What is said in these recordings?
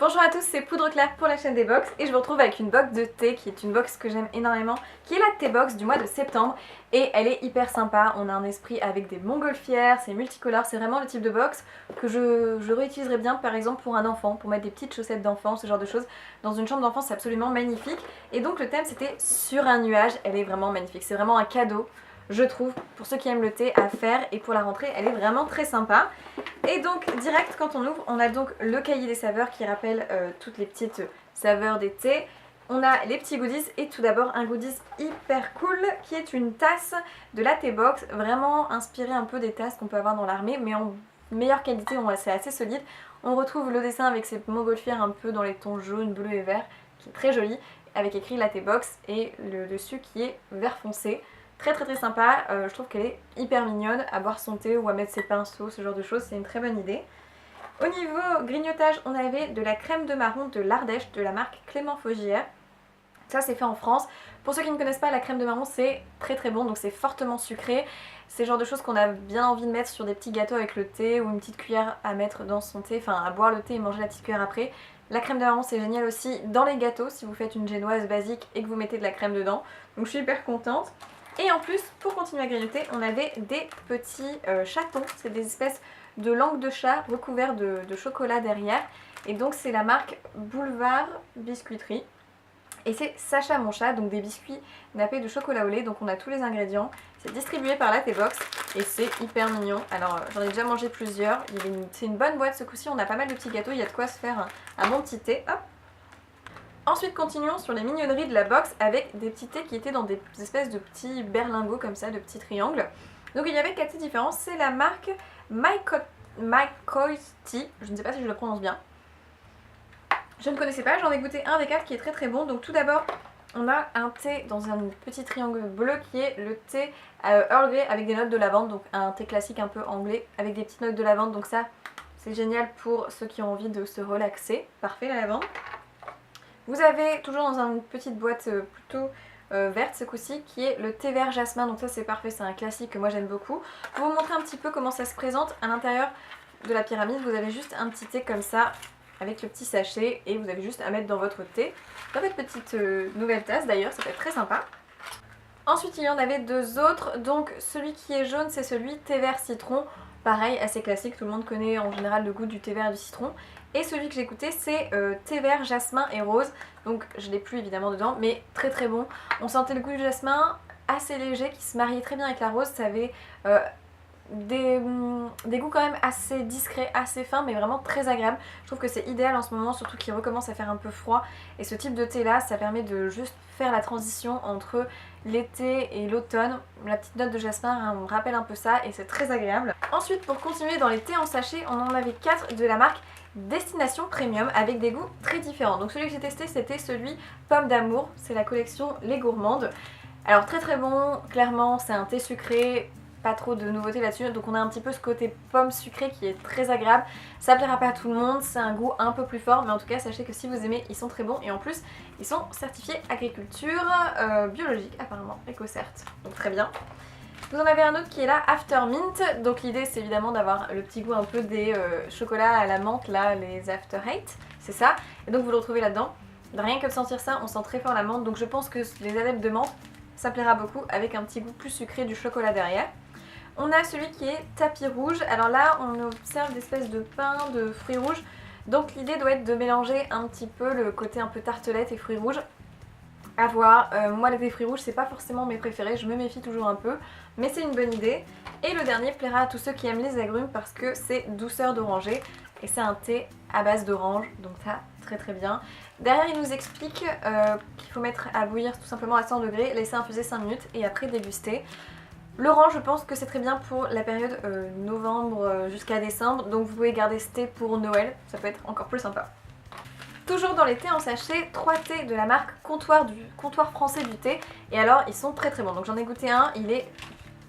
Bonjour à tous, c'est Poudre Claire pour la chaîne des box et je vous retrouve avec une box de thé qui est une box que j'aime énormément, qui est la thé box du mois de septembre et elle est hyper sympa. On a un esprit avec des montgolfières, c'est multicolore, c'est vraiment le type de box que je réutiliserais bien par exemple pour un enfant, pour mettre des petites chaussettes d'enfant, ce genre de choses. Dans une chambre d'enfant c'est absolument magnifique et donc le thème c'était sur un nuage, elle est vraiment magnifique, c'est vraiment un cadeau. Je trouve, pour ceux qui aiment le thé, à faire et pour la rentrée, elle est vraiment très sympa. Et donc, direct, quand on ouvre, on a donc le cahier des saveurs qui rappelle toutes les petites saveurs des thés. On a les petits goodies et tout d'abord un goodies hyper cool qui est une tasse de la Thé Box, vraiment inspirée un peu des tasses qu'on peut avoir dans l'armée, mais en meilleure qualité, c'est assez solide. On retrouve le dessin avec ces montgolfières un peu dans les tons jaunes, bleus et verts, qui est très joli, avec écrit la Thé Box et le dessus qui est vert foncé. Très sympa, je trouve qu'elle est hyper mignonne à boire son thé ou à mettre ses pinceaux, ce genre de choses, c'est une très bonne idée. Au niveau grignotage, on avait de la crème de marron de l'Ardèche de la marque Clément Faugière. Ça c'est fait en France. Pour ceux qui ne connaissent pas, la crème de marron c'est très bon, donc c'est fortement sucré. C'est le genre de choses qu'on a bien envie de mettre sur des petits gâteaux avec le thé ou une petite cuillère à mettre dans son thé, enfin à boire le thé et manger la petite cuillère après. La crème de marron c'est génial aussi dans les gâteaux si vous faites une génoise basique et que vous mettez de la crème dedans. Donc je suis hyper contente. Et en plus, pour continuer à grignoter, on avait des petits chatons, c'est des espèces de langue de chat recouverts de chocolat derrière. Et donc c'est la marque Boulevard Biscuiterie. Et c'est Sacha mon chat, donc des biscuits nappés de chocolat au lait, donc on a tous les ingrédients. C'est distribué par la Thé Box et c'est hyper mignon. Alors j'en ai déjà mangé plusieurs, c'est une bonne boîte ce coup-ci, on a pas mal de petits gâteaux, il y a de quoi se faire un bon petit thé. Hop. Ensuite continuons sur les mignonneries de la box avec des petits thés qui étaient dans des espèces de petits berlingots comme ça, de petits triangles. Donc il y avait 4 thés différents, c'est la marque McCoy's Tea, je ne sais pas si je le prononce bien. Je ne connaissais pas, j'en ai goûté un des 4 qui est très bon. Donc tout d'abord on a un thé dans un petit triangle bleu qui est le thé Earl Grey avec des notes de lavande, donc un thé classique un peu anglais avec des petites notes de lavande, donc ça c'est génial pour ceux qui ont envie de se relaxer, parfait la lavande. Vous avez toujours dans une petite boîte plutôt verte ce coup-ci qui est le thé vert jasmin, donc ça c'est parfait, c'est un classique que moi j'aime beaucoup. Pour vous montrer un petit peu comment ça se présente, à l'intérieur de la pyramide vous avez juste un petit thé comme ça avec le petit sachet et vous avez juste à mettre dans votre thé, dans votre petite nouvelle tasse d'ailleurs, ça peut être très sympa. Ensuite il y en avait deux autres, donc celui qui est jaune c'est celui thé vert citron, pareil assez classique, tout le monde connaît en général le goût du thé vert et du citron. Et celui que j'ai goûté c'est thé vert, jasmin et rose, donc je l'ai plus évidemment dedans, mais très bon. On sentait le goût du jasmin assez léger qui se mariait très bien avec la rose, ça avait des goûts quand même assez discrets, assez fins, mais vraiment très agréables. Je trouve que c'est idéal en ce moment, surtout qu'il recommence à faire un peu froid. Et ce type de thé là, ça permet de juste faire la transition entre l'été et l'automne. La petite note de jasmin on me rappelle un peu ça et c'est très agréable. Ensuite, pour continuer dans les thés en sachet, on en avait 4 de la marque Destination Premium avec des goûts très différents. Donc celui que j'ai testé c'était celui Pomme d'amour, c'est la collection Les Gourmandes. Alors très bon, clairement c'est un thé sucré, pas trop de nouveautés là-dessus, donc on a un petit peu ce côté pomme sucrée qui est très agréable. Ça plaira pas à tout le monde, c'est un goût un peu plus fort, mais en tout cas sachez que si vous aimez, ils sont très bons et en plus ils sont certifiés agriculture biologique apparemment, EcoCert, donc très bien. Vous en avez un autre qui est là, After Mint, donc l'idée c'est évidemment d'avoir le petit goût un peu des chocolats à la menthe là, les After Eight, c'est ça, et donc vous le retrouvez là-dedans. Rien que de sentir ça, on sent très fort la menthe, donc je pense que les adeptes de menthe, ça plaira beaucoup avec un petit goût plus sucré du chocolat derrière. On a celui qui est tapis rouge, alors là on observe des espèces de pain de fruits rouges, donc l'idée doit être de mélanger un petit peu le côté un peu tartelette et fruits rouges. À voir, moi les fruits rouges c'est pas forcément mes préférés, je me méfie toujours un peu, mais c'est une bonne idée. Et le dernier plaira à tous ceux qui aiment les agrumes parce que c'est douceur d'oranger et c'est un thé à base d'orange, donc ça très bien. Derrière il nous explique qu'il faut mettre à bouillir tout simplement à 100 degrés, laisser infuser 5 minutes et après déguster. L'orange je pense que c'est très bien pour la période novembre jusqu'à décembre, donc vous pouvez garder ce thé pour Noël, ça peut être encore plus sympa. Toujours dans les thés en sachet, 3 thés de la marque Comptoir français du thé. Et alors ils sont très bons. Donc j'en ai goûté un, il est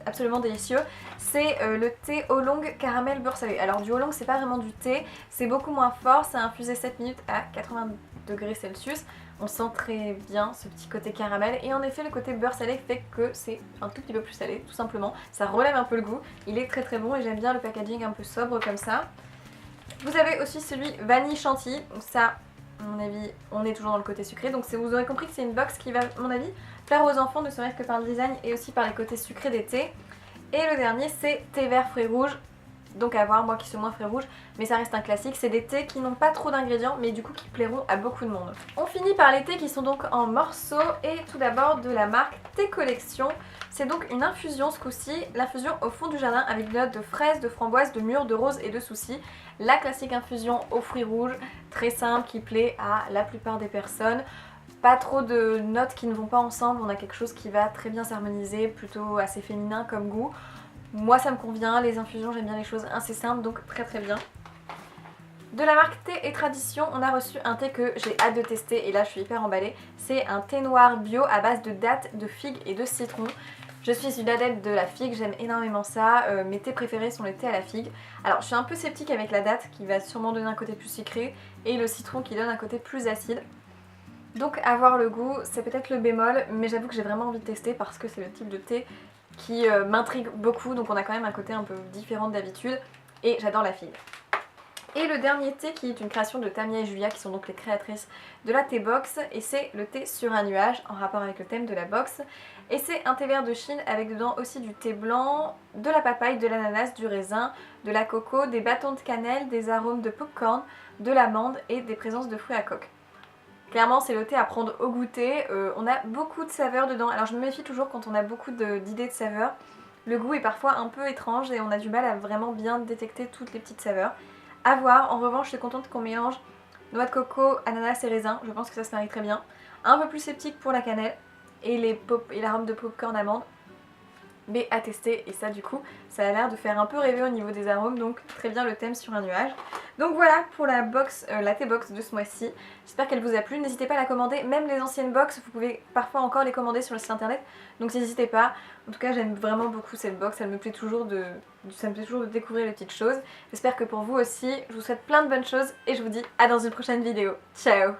absolument délicieux. C'est le thé oolong caramel beurre salé. Alors du oolong c'est pas vraiment du thé, c'est beaucoup moins fort, c'est infusé 7 minutes à 80 degrés Celsius. On sent très bien ce petit côté caramel et en effet le côté beurre salé fait que c'est un tout petit peu plus salé tout simplement. Ça relève un peu le goût, il est très bon et j'aime bien le packaging un peu sobre comme ça. Vous avez aussi celui vanille chantilly, donc ça à mon avis on est toujours dans le côté sucré, donc vous aurez compris que c'est une box qui va à mon avis plaire aux enfants, ne serait-ce que par le design et aussi par les côtés sucrés des thés. Et le dernier c'est thé vert fruits rouges, donc à voir, moi qui suis moins fruits rouges, mais ça reste un classique. C'est des thés qui n'ont pas trop d'ingrédients mais du coup qui plairont à beaucoup de monde. On finit par les thés qui sont donc en morceaux et tout d'abord de la marque Thé Collection. C'est donc une infusion ce coup-ci, l'infusion au fond du jardin avec des notes de fraises, de framboises, de mûres, de roses et de soucis. La classique infusion aux fruits rouges, très simple, qui plaît à la plupart des personnes. Pas trop de notes qui ne vont pas ensemble, on a quelque chose qui va très bien s'harmoniser, plutôt assez féminin comme goût. Moi ça me convient, les infusions j'aime bien les choses assez simples, donc très très bien. De la marque Thé et Tradition, on a reçu un thé que j'ai hâte de tester et là je suis hyper emballée. C'est un thé noir bio à base de dattes, de figues et de citron. Je suis une adepte de la figue, j'aime énormément ça. Mes thés préférés sont les thés à la figue. Alors je suis un peu sceptique avec la date qui va sûrement donner un côté plus sucré et le citron qui donne un côté plus acide. Donc à voir le goût, c'est peut-être le bémol, mais j'avoue que j'ai vraiment envie de tester parce que c'est le type de thé qui m'intrigue beaucoup, donc on a quand même un côté un peu différent d'habitude et j'adore la figue. Et le dernier thé qui est une création de Tamia et Julia qui sont donc les créatrices de la thé box, et c'est le thé sur un nuage en rapport avec le thème de la box. Et c'est un thé vert de Chine avec dedans aussi du thé blanc, de la papaye, de l'ananas, du raisin, de la coco, des bâtons de cannelle, des arômes de popcorn, de l'amande et des présences de fruits à coque. Clairement c'est le thé à prendre au goûter, on a beaucoup de saveurs dedans, alors je me méfie toujours quand on a beaucoup d'idées de saveurs. Le goût est parfois un peu étrange et on a du mal à vraiment bien détecter toutes les petites saveurs. À voir, en revanche je suis contente qu'on mélange noix de coco, ananas et raisin, je pense que ça se marie très bien. Un peu plus sceptique pour la cannelle et l'arôme de popcorn amande. Mais à tester, et ça du coup ça a l'air de faire un peu rêver au niveau des arômes, donc très bien le thème sur un nuage. Donc voilà pour la box, la thé box de ce mois-ci, j'espère qu'elle vous a plu, n'hésitez pas à la commander, même les anciennes box vous pouvez parfois encore les commander sur le site internet, donc n'hésitez pas. En tout cas j'aime vraiment beaucoup cette box, ça me plaît toujours de découvrir les petites choses. J'espère que pour vous aussi, je vous souhaite plein de bonnes choses et je vous dis à dans une prochaine vidéo. Ciao!